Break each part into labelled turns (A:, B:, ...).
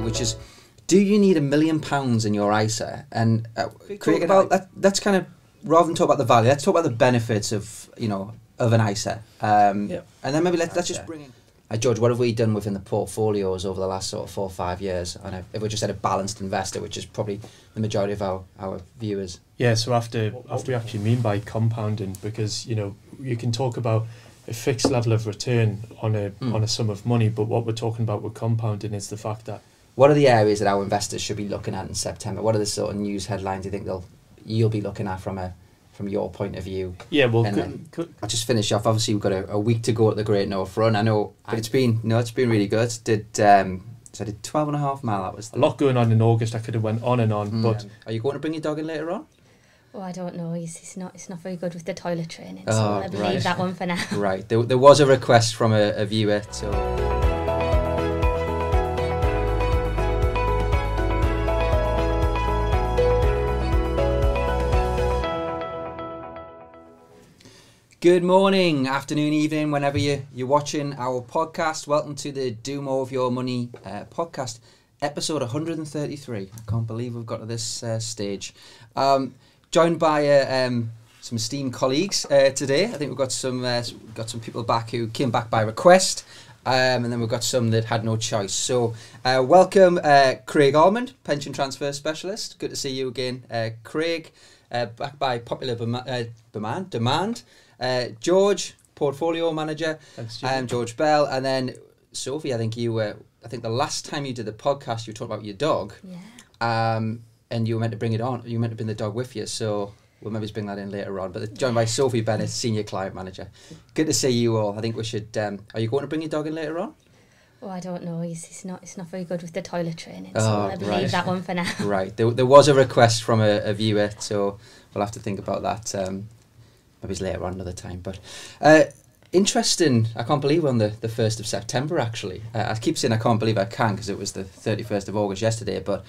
A: which is, do you need £1 million in your ISA? And Craig, about that, that's kind of, rather than talk about the value, let's talk about the benefits of, of an ISA. And then maybe let's just bring in... George, what have we done within the portfolios over the last sort of 4 or 5 years? And if we just had a balanced investor, which is probably the majority of our viewers.
B: Yeah, so after we actually mean by compounding, because you can talk about a fixed level of return on a sum of money, but what we're talking about with compounding is the fact that...
A: What are the areas that our investors should be looking at in September? What are the sort of news headlines you think you'll be looking at from your point of view?
B: Yeah, well,
A: I'll just finish off. Obviously, we've got a week to go at the Great North Run. I know, but it's been really good. So I did 12.5 mile. That was
B: a lot going on in August. I could have went on and on. But
A: are you going to bring your dog in later on?
C: Oh, I don't know. It's not very good with the toilet training, so I believe that one for now.
A: Right. There was a request from a viewer. So. Good morning, afternoon, evening, whenever you're watching our podcast. Welcome to the Do More of Your Money podcast, episode 133. I can't believe we've got to this stage. Joined by some esteemed colleagues today. I think we've got some people back who came back by request, and then we've got some that had no choice. So welcome Craig Almond, pension transfer specialist. Good to see you again, Craig. Back by popular demand. George, portfolio manager.
B: Thanks,
A: George Bell, and then Sophie. I think the last time you did the podcast, you talked about your dog.
C: Yeah.
A: And you were meant to bring it on. You were meant to bring the dog with you. So we'll maybe bring that in later on. But joined by Sophie Bennett, senior client manager. Good to see you all. I think we should. Are you going to bring your dog in later on?
C: Oh, I don't know. It's not very good with the toilet training, so I believe that one for now.
A: Right. There was a request from a viewer, so we'll have to think about that. Maybe it's later on another time. But interesting. I can't believe we're on the 1st of September, actually. I keep saying I can't believe I can because it was the 31st of August yesterday. But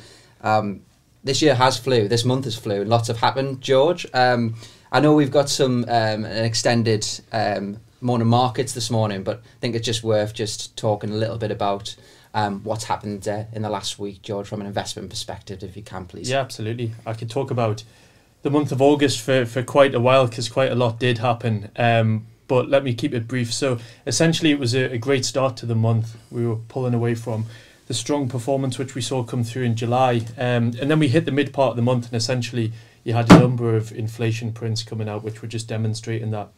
A: this year has flew. This month has flew. Lots have happened, George. I know we've got some an extended morning markets this morning, but I think it's just worth just talking a little bit about what's happened in the last week, George, from an investment perspective, if you can, please.
B: Yeah, absolutely. I could talk about the month of August for quite a while because quite a lot did happen. But let me keep it brief. So essentially it was a great start to the month. We were pulling away from the strong performance which we saw come through in July. And then we hit the mid part of the month and essentially you had a number of inflation prints coming out which were just demonstrating that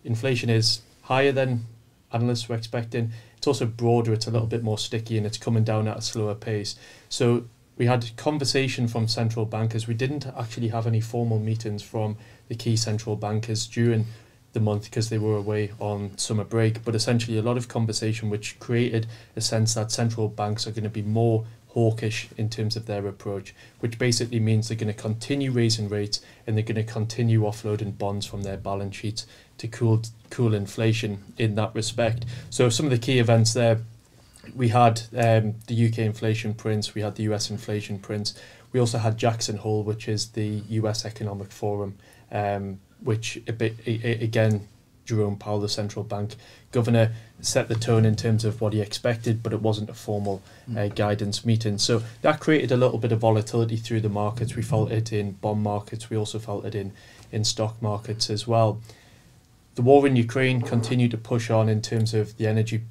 B: inflation is higher than analysts were expecting. It's also broader, it's a little bit more sticky and it's coming down at a slower pace. So we had conversation from central bankers. We didn't actually have any formal meetings from the key central bankers during the month because they were away on summer break, but essentially a lot of conversation which created a sense that central banks are going to be more hawkish in terms of their approach, which basically means they're going to continue raising rates and they're going to continue offloading bonds from their balance sheets to cool inflation in that respect. So some of the key events there, we had the UK inflation prints, we had the US inflation prints, we also had Jackson Hole, which is the US Economic Forum, which again, Jerome Powell, the central bank governor, set the tone in terms of what he expected, but it wasn't a formal guidance meeting. So that created a little bit of volatility through the markets. We felt it in bond markets. We also felt it in stock markets as well. The war in Ukraine continued to push on in terms of the energy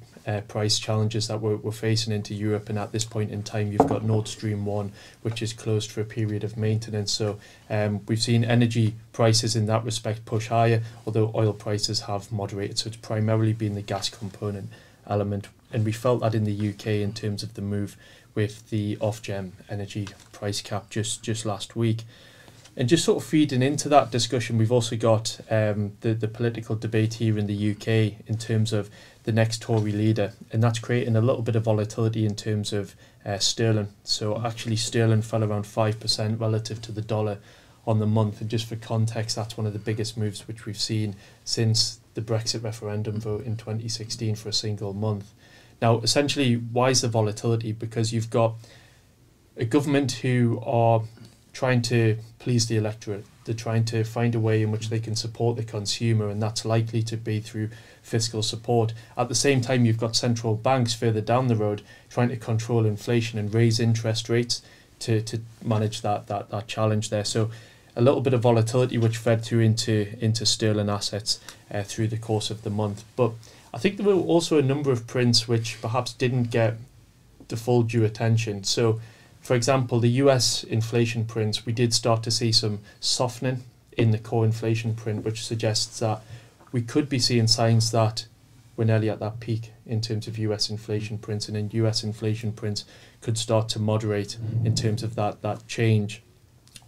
B: price challenges that we're facing into Europe, and at this point in time you've got Nord Stream 1 which is closed for a period of maintenance, so we've seen energy prices in that respect push higher, although oil prices have moderated, so it's primarily been the gas component element, and we felt that in the UK in terms of the move with the Ofgem energy price cap just last week. And just sort of feeding into that discussion, we've also got the political debate here in the UK in terms of the next Tory leader, and that's creating a little bit of volatility in terms of sterling. So actually sterling fell around 5% relative to the dollar on the month, and just for context, that's one of the biggest moves which we've seen since the Brexit referendum vote in 2016 for a single month. Now, essentially, why is the volatility? Because you've got a government who are trying to please the electorate. They're trying to find a way in which they can support the consumer, and that's likely to be through fiscal support. At the same time, you've got central banks further down the road trying to control inflation and raise interest rates to manage that challenge there. So a little bit of volatility which fed through into sterling assets through the course of the month. But I think there were also a number of prints which perhaps didn't get the full due attention. So, for example, the US inflation prints, we did start to see some softening in the core inflation print, which suggests that we could be seeing signs that we're nearly at that peak in terms of US inflation prints, and in US inflation prints could start to moderate in terms of that change.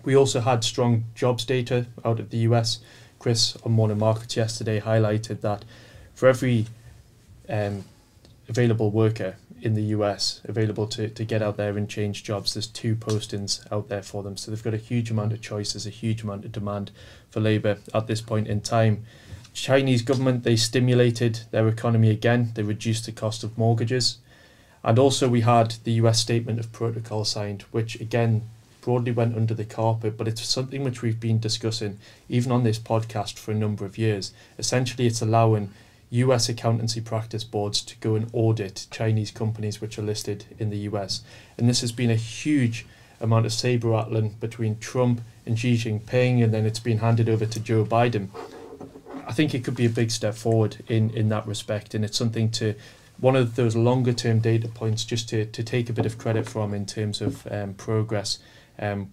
B: We also had strong jobs data out of the US. Chris on Morning Markets yesterday highlighted that for every available worker in the US available to get out there and change jobs, there's 2 postings out there for them. So they've got a huge amount of choice, there's a huge amount of demand for labour at this point in time. Chinese government, they stimulated their economy again, they reduced the cost of mortgages. And also we had the US Statement of Protocol signed, which again broadly went under the carpet, but it's something which we've been discussing even on this podcast for a number of years. Essentially, it's allowing US accountancy practice boards to go and audit Chinese companies which are listed in the US. And this has been a huge amount of saber rattling between Trump and Xi Jinping, and then it's been handed over to Joe Biden. I think it could be a big step forward in that respect, and it's something to, one of those longer term data points just to take a bit of credit from in terms of progress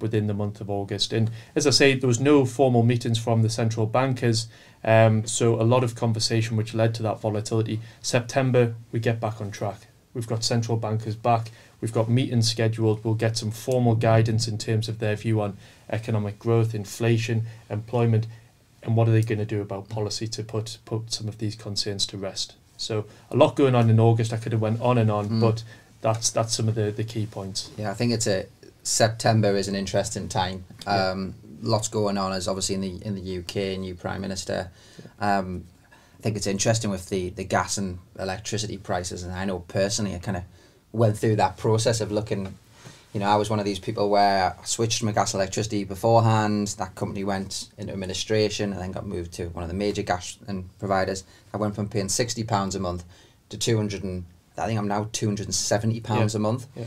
B: within the month of August. And as I say, there was no formal meetings from the central bankers, so a lot of conversation which led to that volatility. September, we get back on track. We've got central bankers back, we've got meetings scheduled, we'll get some formal guidance in terms of their view on economic growth, inflation, employment, and what are they going to do about policy to put some of these concerns to rest. So a lot going on in August. I could have went on and on, but that's some of the key points.
A: Yeah, I think September is an interesting time. Lots going on, as obviously in the UK, new Prime Minister. I think it's interesting with the gas and electricity prices, and I know personally I kind of went through that process of looking. I was one of these people where I switched my gas and electricity beforehand. That company went into administration and then got moved to one of the major gas providers. I went from paying £60 a month to I think I'm now £270 a month. Yeah.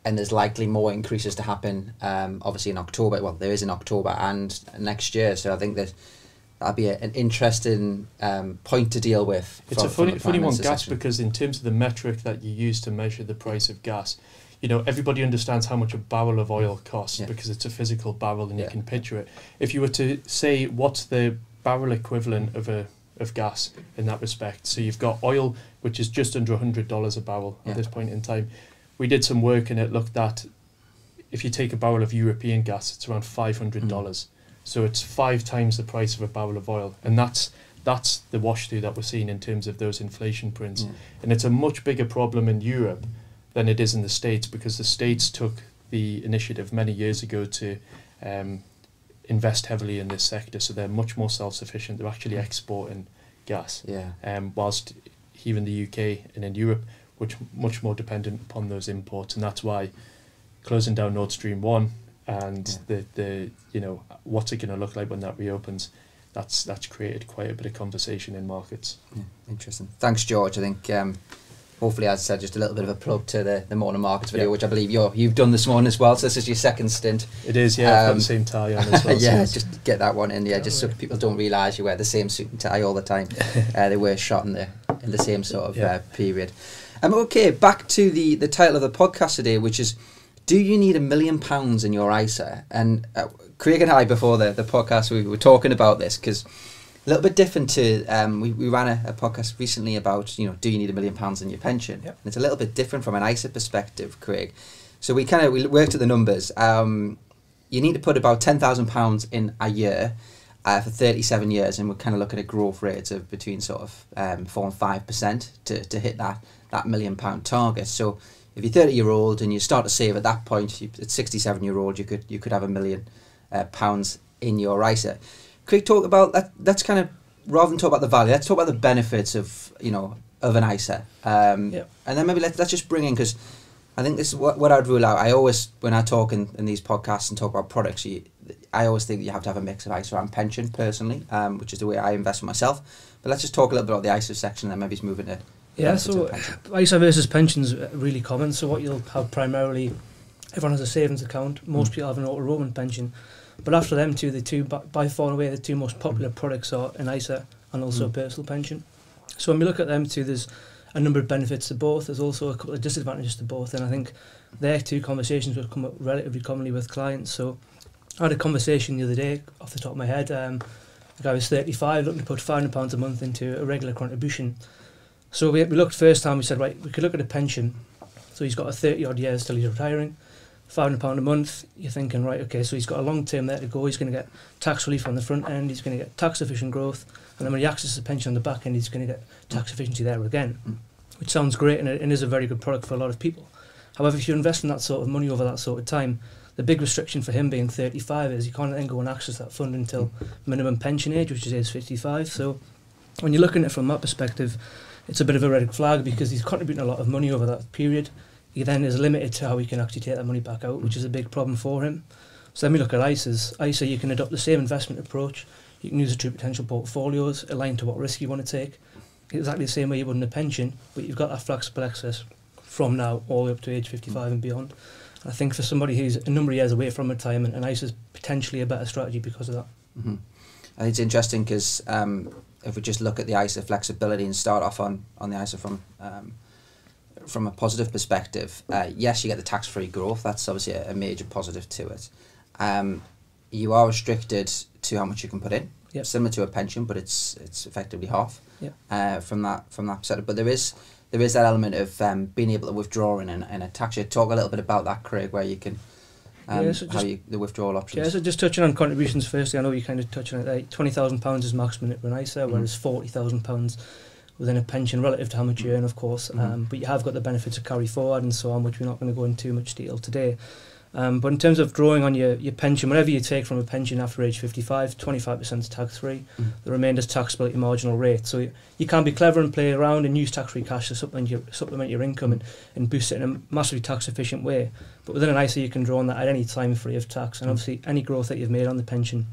A: And there's likely more increases to happen, obviously in October. Well, there is in October and next year. So I think that'll be an interesting point to deal with.
B: It's a funny one, gas, because in terms of the metric that you use to measure the price of gas, everybody understands how much a barrel of oil costs because it's a physical barrel and you can picture it. If you were to say what's the barrel equivalent of gas in that respect, so you've got oil, which is just under $100 a barrel at this point in time. We did some work and it looked at, if you take a barrel of European gas, it's around $500. So it's 5 times the price of a barrel of oil. And that's the wash through that we're seeing in terms of those inflation prints. And it's a much bigger problem in Europe than it is in the States, because the States took the initiative many years ago to invest heavily in this sector. So they're much more self-sufficient. They're actually exporting gas. Whilst here in the UK and in Europe, much more dependent upon those imports, and that's why closing down Nord Stream 1 and the what's it going to look like when that reopens, that's created quite a bit of conversation in markets.
A: Interesting. Thanks, George. I think hopefully, as I said, just a little bit of a plug to the Morning Markets video, which I believe you've done this morning as well. So this is your second stint.
B: It is, yeah. I've got the same tie on as well.
A: Just get that one in. Just so people don't realise you wear the same suit and tie all the time. They were shot in the same sort of period. Okay, back to the title of the podcast today, which is, do you need £1 million in your ISA? And Craig and I, before the podcast, we were talking about this, because a little bit different to, we ran a podcast recently about, do you need £1 million in your pension? And it's a little bit different from an ISA perspective, Craig. So we worked at the numbers. You need to put about £10,000 in a year for 37 years, and we're kind of looking at growth rates of between sort of 4 and 5% to hit that £1 million target. So if you're 30-year-old and you start to save at that point, at 67-year-old, you could have £1 million in your ISA. Craig, talk about that. That's kind of, rather than talk about the value, let's talk about the benefits of an ISA. And then maybe let's just bring in, because I think this is what I'd rule out. I always, when I talk in these podcasts and talk about products, I always think that you have to have a mix of ISA and pension, personally, which is the way I invest for myself. But let's just talk a little bit about the ISA section, and then maybe move into
D: so ISA versus pensions are really common. So what you'll have primarily, everyone has a savings account. Most people have an auto-enrollment pension. But after them two, by far and away, the two most popular products are an ISA and also a personal pension. So when we look at them two, there's a number of benefits to both. There's also a couple of disadvantages to both, and I think their two conversations will come up relatively commonly with clients. So I had a conversation the other day, off the top of my head. The guy was 35, looking to put £500 a month into a regular contribution. So we looked first time, we said, right, we could look at a pension. So he's got a 30 odd years till he's retiring, £500 a month. You're thinking, right, okay, so he's got a long term there to go. He's going to get tax relief on the front end. He's going to get tax efficient growth. And then when he accesses a pension on the back end, he's going to get tax efficiency there again, which sounds great, and it is a very good product for a lot of people. However, if you're investing that sort of money over that sort of time, the big restriction for him being 35 is you can't then go and access that fund until minimum pension age, which is age 55. So when you're looking at it from that perspective, it's a bit of a red flag, because he's contributing a lot of money over that period. He then is limited to how he can actually take that money back out, which is a big problem for him. So then we look at ISAs. ISA, you can adopt the same investment approach. You can use the true potential portfolios aligned to what risk you want to take. Exactly the same way you would in a pension, but you've got that flexible access from now all the way up to age 55 and beyond. And I think for somebody who's a number of years away from retirement, an ISA is potentially a better strategy because of that.
A: Mm-hmm. I think it's interesting because if we just look at the ISA flexibility and start off on the ISA from a positive perspective, yes, you get the tax-free growth. That's obviously a major positive to it. You are restricted to how much you can put in, similar to a pension, but it's effectively half from that perspective. But there is that element of being able to withdraw in a tax year. Talk a little bit about that, Craig, where you can the withdrawal options.
D: Yeah, so just touching on contributions firstly, I know you kind of touched on it there. £20,000 is maximum in an ISA, whereas £40,000 within a pension, relative to how much you earn, of course. But you have got the benefits of carry forward and so on, which we're not going to go into too much detail today. But in terms of drawing on your pension, whatever you take from a pension after age 55, 25% is tax-free. The remainder is taxable at your marginal rate. So you can be clever and play around and use tax-free cash to supplement your income and boost it in a massively tax-efficient way. But within an ISA, you can draw on that at any time free of tax. And obviously, any growth that you've made on the pension,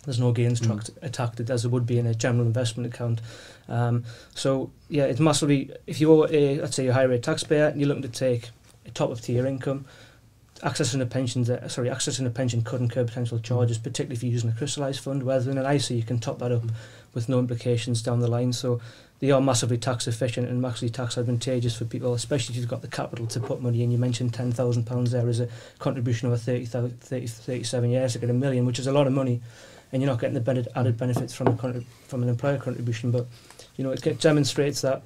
D: there's no gains taxed as there would be in a general investment account. So yeah, it's massively, if you're let's say you're a high rate taxpayer and you're looking to take a top up to your income, accessing a pension could incur potential charges, particularly if you're using a crystallised fund. Whereas in an ISA, you can top that up with no implications down the line. So they are massively tax efficient and massively tax advantageous for people, especially if you've got the capital to put money in. You mentioned £10,000 there as a contribution over 37 years to get £1 million, which is a lot of money, and you're not getting the added benefits from an employer contribution. But you know, it demonstrates that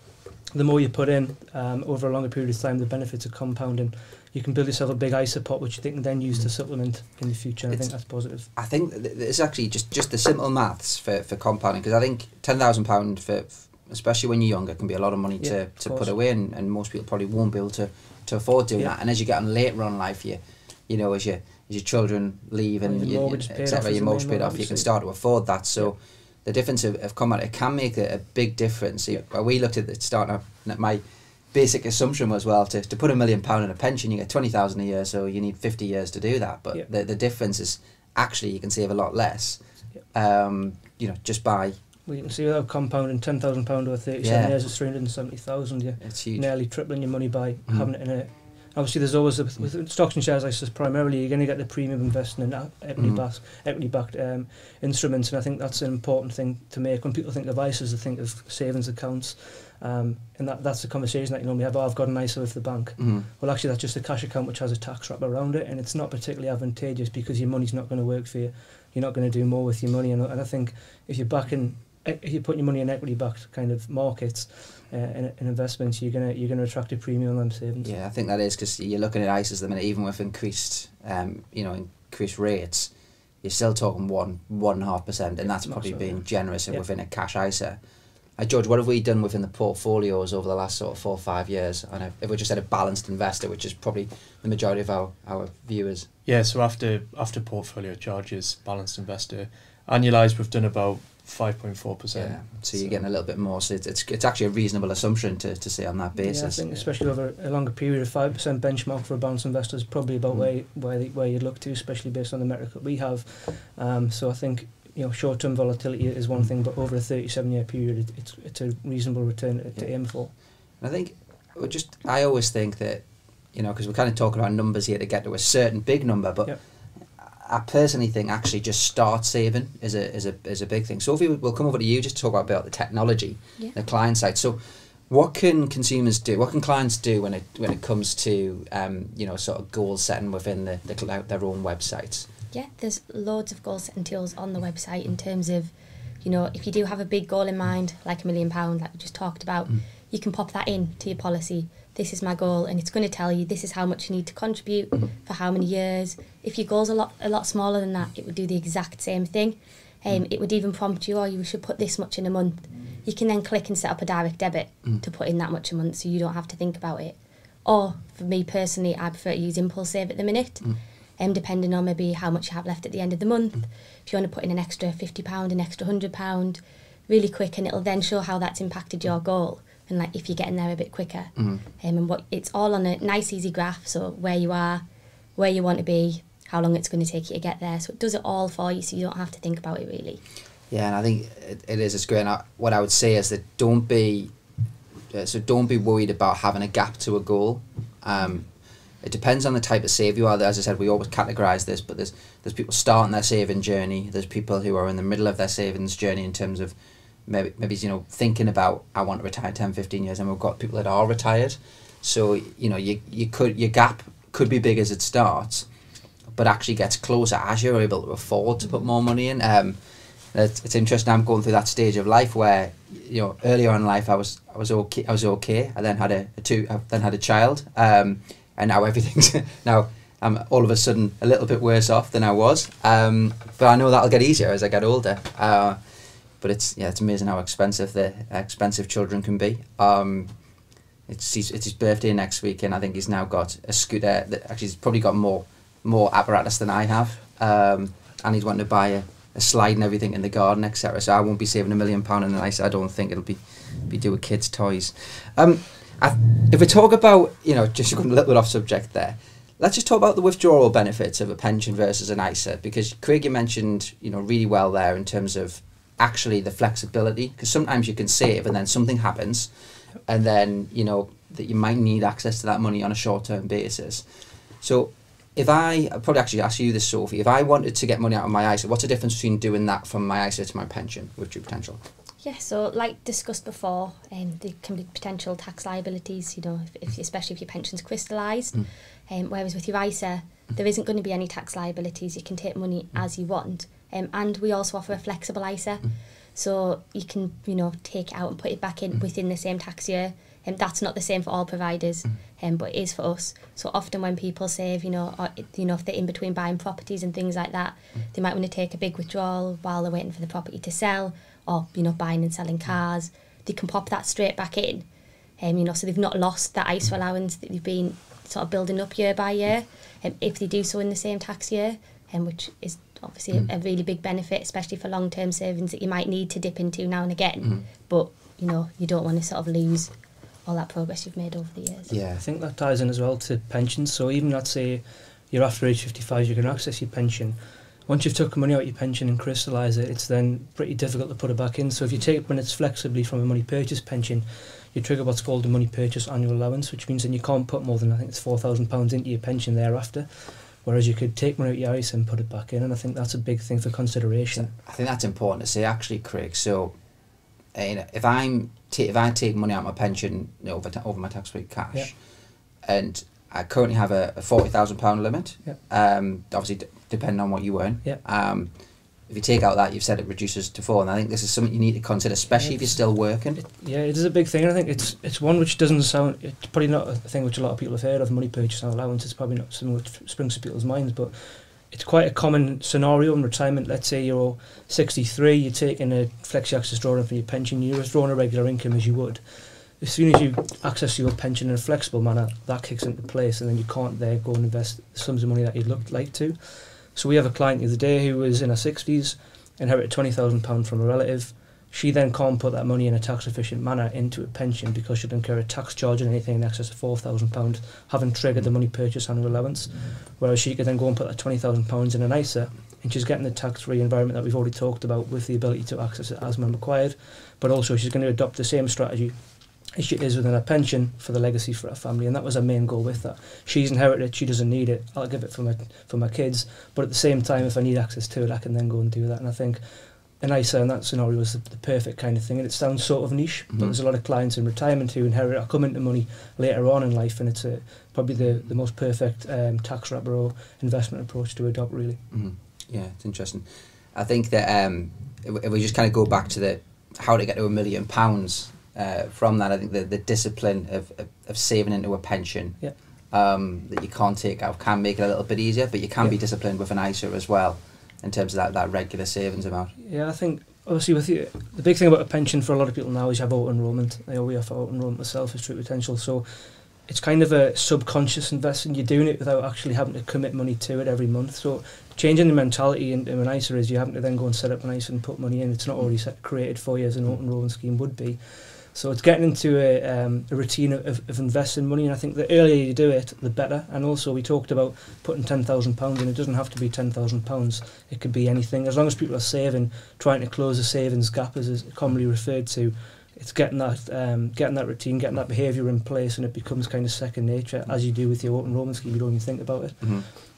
D: the more you put in over a longer period of time, the benefits are compounding. You can build yourself a big ISA pot, which you can then use to supplement in the future. And I think that's positive.
A: I think it's actually just the simple maths for compounding, because I think £10,000 for, especially when you're younger, can be a lot of money to put away, and most people probably won't be able to afford doing that. And as you get on later on in life, you know, as your children leave and your mortgage paid off, you can start to afford that. So the difference of compound, it can make a big difference. We looked at it starting up, and my basic assumption was, well, to put £1 million in a pension, you get 20,000 a year, so you need 50 years to do that. But the difference is actually you can save a lot less. You know, just by.
D: Well, you can see without compounding £10,000 over 37 years, it's 370,000.
A: It's huge.
D: Nearly tripling your money by having it in a. Obviously, there's always with stocks and shares. I suppose primarily you're going to get the premium investing in equity-backed instruments, and I think that's an important thing to make. When people think of ISAs, they think of savings accounts. And that's the conversation that you normally have. Oh, I've got an ISA with the bank. Well, actually, that's just a cash account which has a tax wrap around it, and it's not particularly advantageous because your money's not going to work for you. You're not going to do more with your money, and I think if you're putting your money in equity-backed kind of markets, in investments, you're gonna attract a premium on them savings.
A: Yeah, I think that is, because you're looking at ISAs at the minute, even with increased rates, you're still talking 1.5%, and that's probably being generous within a cash ISA. George, what have we done within the portfolios over the last sort of 4 or 5 years? And if we just had a balanced investor, which is probably the majority of our viewers.
B: Yeah, so after portfolio charges, balanced investor, annualised, we've done about 5.4%.
A: Yeah, so you're getting a little bit more. So it's actually a reasonable assumption to say on that basis.
D: Yeah, I think especially over a longer period, of 5% benchmark for a balanced investor is probably about where you'd look to, especially based on the metric that we have. So I think, you know, short-term volatility is one thing, but over a 37-year period, it's a reasonable return to aim for.
A: And I think I always think that, you know, because we're kind of talking about numbers here to get to a certain big number, but I personally think actually just start saving is a big thing. Sophie, we'll come over to you just to talk about the technology, the client side. So what can consumers do? What can clients do when it comes to you know, sort of goal setting within their own websites?
C: Yeah, there's loads of goal setting tools on the website in terms of, you know, if you do have a big goal in mind, like £1 million, like we just talked about, you can pop that in to your policy. This is my goal, and it's going to tell you this is how much you need to contribute for how many years. If your goal's a lot smaller than that, it would do the exact same thing. It would even prompt you, you should put this much in a month. You can then click and set up a direct debit to put in that much a month, so you don't have to think about it. Or for me personally, I prefer to use Impulse Save at the minute. Depending on maybe how much you have left at the end of the month. If you want to put in an extra £50, an extra £100, really quick, and it'll then show how that's impacted your goal, and like if you're getting there a bit quicker. And what it's all on a nice easy graph, so where you are, where you want to be, how long it's going to take you to get there. So it does it all for you, so you don't have to think about it really. Yeah,
A: and I think it's great. And what I would say is that don't be worried about having a gap to a goal. It depends on the type of save you are. As I said, we always categorise this, but there's people starting their saving journey. There's people who are in the middle of their savings journey in terms of maybe you know, thinking about, I want to retire 10, 15 years, and we've got people that are retired. So, you know, your gap could be big as it starts, but actually gets closer as you're able to afford to put more money in. It's interesting. I'm going through that stage of life where, you know, earlier in life I was okay. I then had a child. And now now I'm all of a sudden a little bit worse off than I was. But I know that'll get easier as I get older. But it's amazing how expensive children can be. It's his birthday next week, and I think he's now got a scooter that actually he's probably got more apparatus than I have. And he's wanting to buy a slide and everything in the garden, etc. So I won't be saving £1 million in an ISA. I don't think it'll be doing kids' toys. If we talk about, you know, just going a little bit off subject there, let's just talk about the withdrawal benefits of a pension versus an ISA, because Craig, you mentioned, you know, really well there in terms of actually the flexibility, because sometimes you can save and then something happens, and then, you know, that you might need access to that money on a short-term basis. So I'll probably actually ask you this, Sophie, if I wanted to get money out of my ISA, what's the difference between doing that from my ISA to my pension with true potential?
C: Yeah, so like discussed before, there can be potential tax liabilities, you know, especially if your pension's crystallised. Whereas with your ISA, there isn't going to be any tax liabilities. You can take money as you want. And we also offer a flexible ISA. So you can, you know, take it out and put it back in within the same tax year. That's not the same for all providers, but it is for us. So often when people save, you know, or, you know, if they're in between buying properties and things like that, they might want to take a big withdrawal while they're waiting for the property to sell, or, you know, buying and selling cars. They can pop that straight back in, you know, so they've not lost that ISA allowance that they've been sort of building up year by year. If they do so in the same tax year, which is obviously a really big benefit, especially for long-term savings that you might need to dip into now and again. But, you know, you don't want to sort of lose all that progress you've made over the years.
D: Yeah, I think that ties in as well to pensions. So even let's say you're after age 55, you can access your pension. Once you've took money out of your pension and crystallise it, it's then pretty difficult to put it back in. So if you take it flexibly from a money purchase pension, you trigger what's called a money purchase annual allowance, which means then you can't put more than, I think it's £4,000 into your pension thereafter. Whereas you could take money out of your ISA and put it back in, and I think that's a big thing for consideration.
A: I think that's important to say, actually, Craig. So, you know, if I take money out of my pension, you know, over my tax-free cash, and I currently have a £40,000 limit, obviously depending on what you earn. If you take out that, you've said it reduces to 4, and I think this is something you need to consider, especially if you're still working.
D: It is a big thing, and I think it's one which doesn't sound, it's probably not a thing which a lot of people have heard of, money purchase and allowance. It's probably not something which springs to people's minds, but it's quite a common scenario in retirement. Let's say you're 63, you're taking a flexi access drawing for your pension, you're withdrawing a regular income as you would. As soon as you access your pension in a flexible manner, that kicks into place, and then you can't there go and invest the sums of money that you'd like to. So we have a client the other day who was in her 60s, inherited £20,000 from a relative. She then can't put that money in a tax-efficient manner into a pension because she'd incur a tax charge on anything in excess of £4,000, having triggered the money purchase and allowance. Whereas she could then go and put that £20,000 in an ISA, and she's getting the tax-free environment that we've already talked about with the ability to access it as and when required. But also she's going to adopt the same strategy as she is within a pension for the legacy for her family, and that was her main goal with that. She's inherited it, she doesn't need it, I'll give it for my kids, but at the same time, if I need access to it, I can then go and do that. And I think an ISA in that scenario was the perfect kind of thing, and it sounds sort of niche, but there's a lot of clients in retirement who inherit or come into money later on in life, and it's probably the most perfect tax wrapper or investment approach to adopt, really.
A: Yeah, it's interesting. I think that if we just kind of go back to how to get to £1 million, from that, I think the discipline of saving into a pension that you can't take out can make it a little bit easier, but you can be disciplined with an ISA as well in terms of that regular savings amount.
D: Yeah, I think obviously with you, the big thing about a pension for a lot of people now is you have auto-enrolment. We offer auto-enrolment myself as True Potential, so it's kind of a subconscious investing. You're doing it without actually having to commit money to it every month. So changing the mentality in an ISA is you having to then go and set up an ISA and put money in. It's not already created for you as an auto-enrolment scheme would be. So it's getting into a routine of investing money, and I think the earlier you do it, the better. And also we talked about putting £10,000 in. It doesn't have to be £10,000. It could be anything. As long as people are saving, trying to close the savings gap, as is commonly referred to, it's getting that routine, getting that behaviour in place, and it becomes kind of second nature, as you do with your auto-enrolment scheme. You don't even think about it.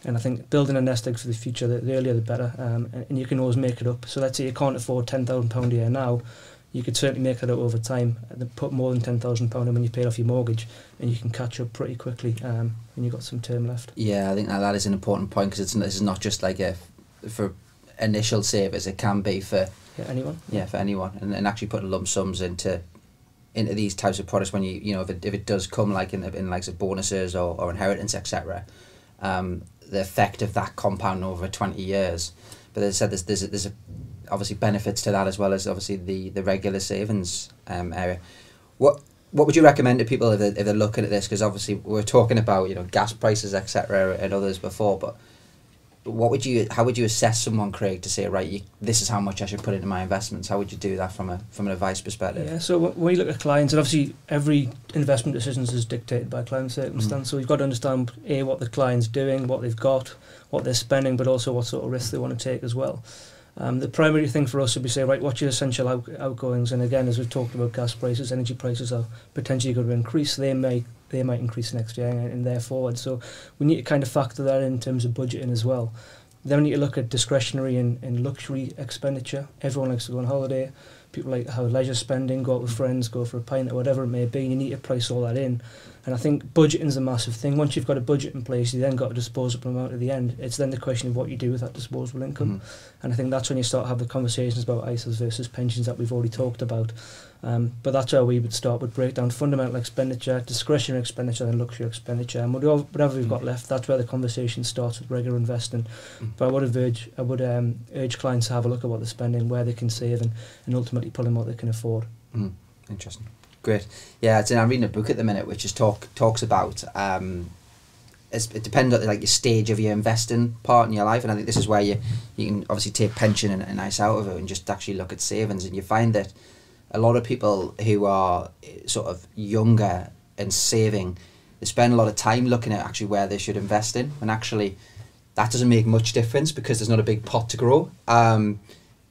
D: And I think building a nest egg for the future, the earlier the better, and you can always make it up. So let's say you can't afford £10,000 a year now, you could certainly make it up over time and put more than £10,000 in when you pay off your mortgage, and you can catch up pretty quickly when you've got some term left. Yeah,
A: I think that is an important point, because this is not just like for initial savers, it can be for
D: anyone.
A: Yeah, for anyone, and actually putting lump sums into these types of products when you know if it does come like in like bonuses or inheritance, etc. The effect of that compound over 20 years. But as I said, there's obviously benefits to that, as well as obviously the regular savings area. What would you recommend to people if they're looking at this? Because obviously we're talking about gas prices, etc. and others before, but how would you assess someone, Craig, to say, right, this is how much I should put into my investments? How would you do that from an advice perspective?
D: Yeah, so when we look at clients, and obviously every investment decision is dictated by client circumstance, so we've got to understand what the client's doing, what they've got, what they're spending, but also what sort of risks they want to take as well. The primary thing for us would be say, right, what's your essential outgoings? And again, as we've talked about, gas prices, energy prices are potentially going to increase. They might increase next year and there forward. So we need to kind of factor that in terms of budgeting as well. Then we need to look at discretionary and luxury expenditure. Everyone likes to go on holiday. People like to have leisure spending, go out with friends, go for a pint or whatever it may be. You need to price all that in. And I think budgeting is a massive thing. Once you've got a budget in place, you then got a disposable amount at the end. It's then the question of what you do with that disposable income. And I think that's when you start to have the conversations about ISAs versus pensions that we've already talked about. But that's where we would start, with break down fundamental expenditure, discretionary expenditure, and luxury expenditure. And whatever we've got left, that's where the conversation starts with regular investing. But I would urge clients to have a look at what they're spending, where they can save, and ultimately pull in what they can afford.
A: Interesting. Great. Yeah, I'm reading a book at the minute which talks about it depends on like your stage of your investing part in your life, and I think this is where you can obviously take pension and ISA out of it and just actually look at savings, and you find that a lot of people who are sort of younger and saving, they spend a lot of time looking at actually where they should invest in, and actually that doesn't make much difference because there's not a big pot to grow.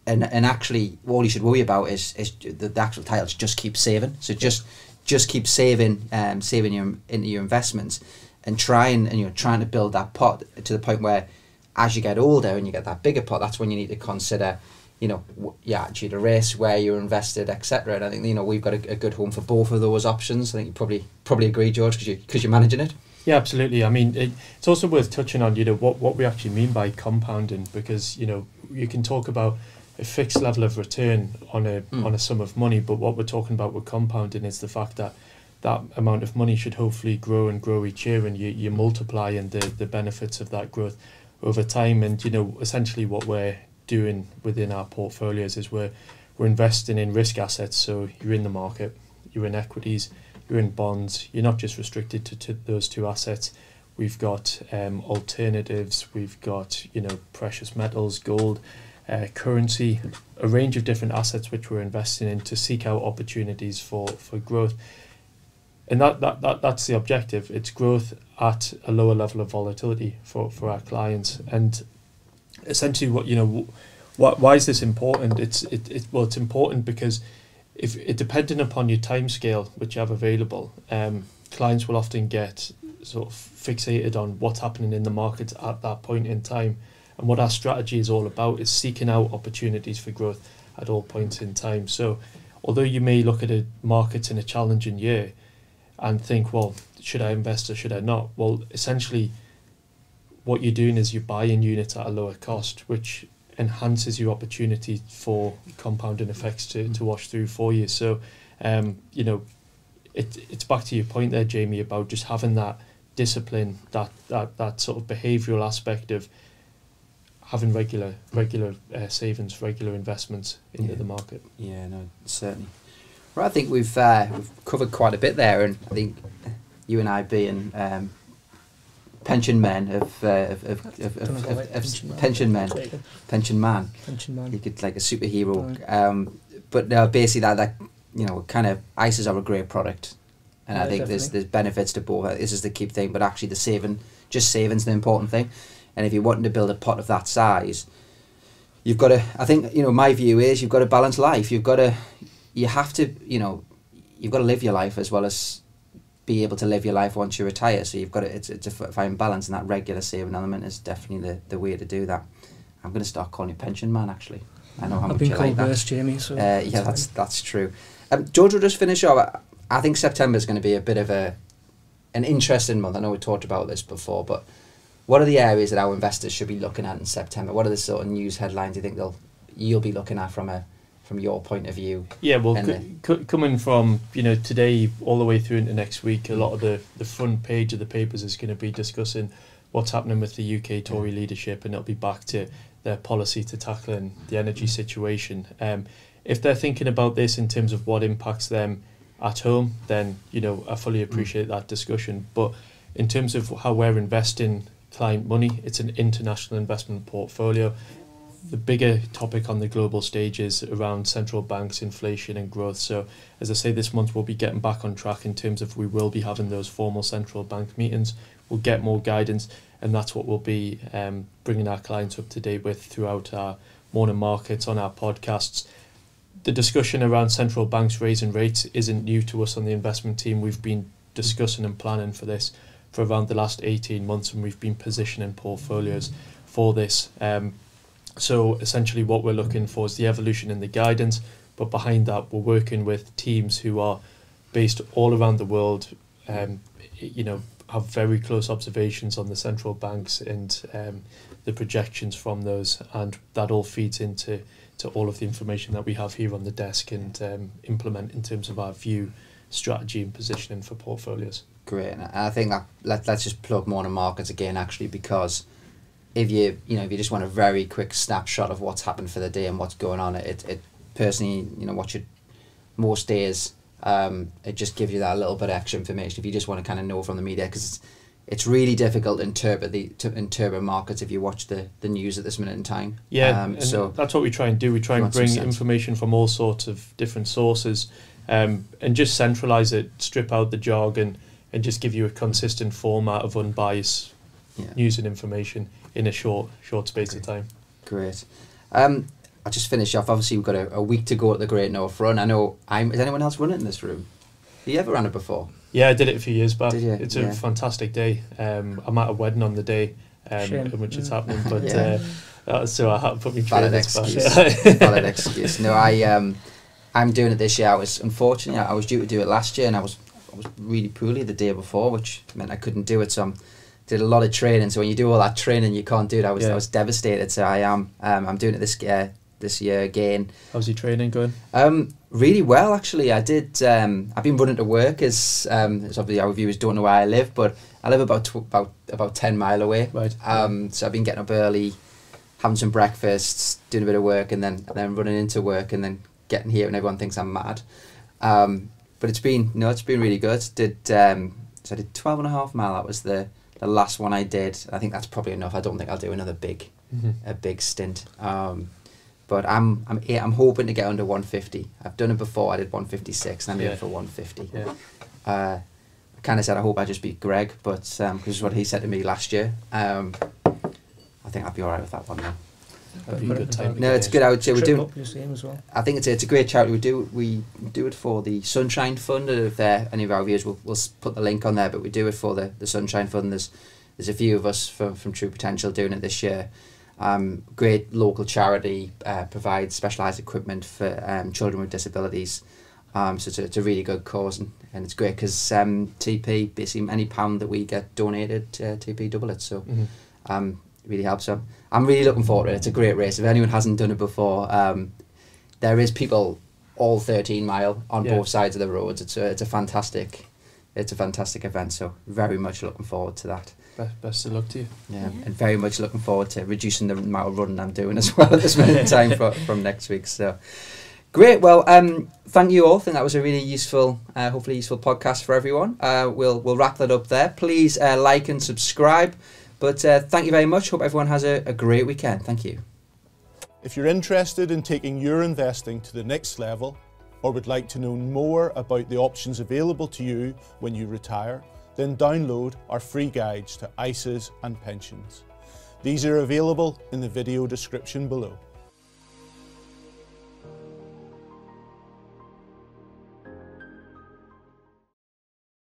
A: And actually, all you should worry about is the actual title is just keep saving. So just keep saving, into your investments, and trying to build that pot to the point where, as you get older and you get that bigger pot, that's when you need to consider, your attitude of risk, where you're invested, etc. And I think we've got a good home for both of those options. I think you probably agree, George, because you're managing it.
B: Yeah, absolutely. I mean, it's also worth touching on what we actually mean by compounding, because you can talk about a fixed level of return on a sum of money, but what we're talking about with compounding is the fact that that amount of money should hopefully grow and grow each year, and you multiply and the benefits of that growth over time. And essentially what we're doing within our portfolios is we're investing in risk assets. So you're in the market, you're in equities, you're in bonds. You're not just restricted to those two assets. We've got alternatives, we've got precious metals, gold. currency, a range of different assets which we're investing in to seek out opportunities for growth. And that's the objective. It's growth at a lower level of volatility for our clients. And essentially, why is this important? It's important because if it depending upon your time scale which you have available, clients will often get sort of fixated on what's happening in the markets at that point in time. And what our strategy is all about is seeking out opportunities for growth at all points in time. So although you may look at a market in a challenging year and think, well, should I invest or should I not? Well, essentially, what you're doing is you're buying units at a lower cost, which enhances your opportunity for compounding effects to wash through for you. So, it's back to your point there, Jamie, about just having that discipline, that sort of behavioural aspect of having regular savings, regular investments into the market.
A: Yeah, no, certainly. Well, I think we've covered quite a bit there, and I think you and I being pension men pension man. You could like a superhero. But no, basically that kind of ISAs are a great product, and I think there's benefits to both. This is the key thing, but actually saving's the important thing. And if you're wanting to build a pot of that size, you've got to. I think my view is you've got to balance life. You've got to live your life as well as be able to live your life once you retire. So you've got to, it's a fine balance, and that regular saving element is definitely the way to do that. I'm going to start calling you pension man, actually. I know how much you like that. I've been called worse,
D: Jamie. So
A: yeah, that's true. George, will just finish off. I think September is going to be a bit of an interesting month. I know we talked about this before, but what are the areas that our investors should be looking at in September? What are the sort of news headlines you think you'll be looking at from your point of view?
B: Yeah, well, coming from today all the way through into next week, a lot of the front page of the papers is going to be discussing what's happening with the UK Tory leadership, and it'll be back to their policy to tackling the energy situation. If they're thinking about this in terms of what impacts them at home, then I fully appreciate that discussion. But in terms of how we're investing client money, it's an international investment portfolio. The bigger topic on the global stage is around central banks, inflation and growth. So as I say, this month we'll be getting back on track in terms of we will be having those formal central bank meetings. We'll get more guidance, and that's what we'll be bringing our clients up to date with throughout our morning markets, on our podcasts. The discussion around central banks raising rates isn't new to us on the investment team. We've been discussing and planning for this for around the last 18 months, and we've been positioning portfolios for this. So essentially what we're looking for is the evolution in the guidance, but behind that we're working with teams who are based all around the world, have very close observations on the central banks and the projections from those, and that all feeds into all of the information that we have here on the desk and implement in terms of our view, strategy and positioning for portfolios.
A: Great, and I think that let's just plug morning markets again, actually, because if you just want a very quick snapshot of what's happened for the day and what's going on, it personally, watch it most days, it just gives you that little bit of extra information if you just want to kind of know from the media, because it's really difficult to interpret markets if you watch the news at this minute in time.
B: Yeah, so that's what we try and do. We try and bring information from all sorts of different sources, and just centralise it, strip out the jargon, and just give you a consistent format of unbiased news and information in a short space of time. Great.
A: I'll just finish off. Obviously, we've got a week to go at the Great North Run. I know. Is anyone else running in this room? Have you ever run it before?
B: Yeah, I did it a few years back.
A: Did you?
B: It's a fantastic day. I'm at a wedding on the day in which it's happening, but so I had to put me through this.
A: Valid excuse. No, I'm doing it this year. I was due to do it last year, and I was really poorly the day before, which meant I couldn't do it. So I did a lot of training. So when you do all that training, you can't do it. I was devastated. So I'm doing it this year again.
B: How's your training going?
A: Really well, actually. I did. I've been running to work, as obviously our viewers don't know where I live, but I live about 10 mile away.
B: Right.
A: So I've been getting up early, having some breakfast, doing a bit of work, and then running into work, and then getting here, and everyone thinks I'm mad. But it's been really good. So I did 12.5 mile. That was the last one I did. I think that's probably enough. I don't think I'll do another big stint. but I'm hoping to get under 150. I've done it before. I did 156, and I'm aiming for 150.
B: Yeah.
A: I kind of said I hope I just beat Greg, but because this is what he said to me last year. I think I'd be all right with that one now.
B: That'd be a good time.
A: No, it's good. I would say we do.
D: As well.
A: I think it's a great charity. We do it for the Sunshine Fund. If any of our viewers, we'll put the link on there. But we do it for the Sunshine Fund. There's a few of us from True Potential doing it this year. Great local charity, provides specialised equipment for children with disabilities. So it's a really good cause, and it's great because TP, basically any pound that we get donated, TP double it. So really helps. So I'm really looking forward to it. It's a great race. If anyone hasn't done it before, there is people all 13 mile on both sides of the roads. It's a fantastic event. So very much looking forward to that.
B: Best of luck to you.
A: Yeah, and very much looking forward to reducing the amount of running I'm doing as well at this minute in time from next week. So great. Well, thank you all. I think that was a really useful, hopefully useful podcast for everyone. We'll wrap that up there. Please like and subscribe. But thank you very much. Hope everyone has a great weekend. Thank you.
E: If you're interested in taking your investing to the next level, or would like to know more about the options available to you when you retire, then download our free guides to ISAs and pensions. These are available in the video description below.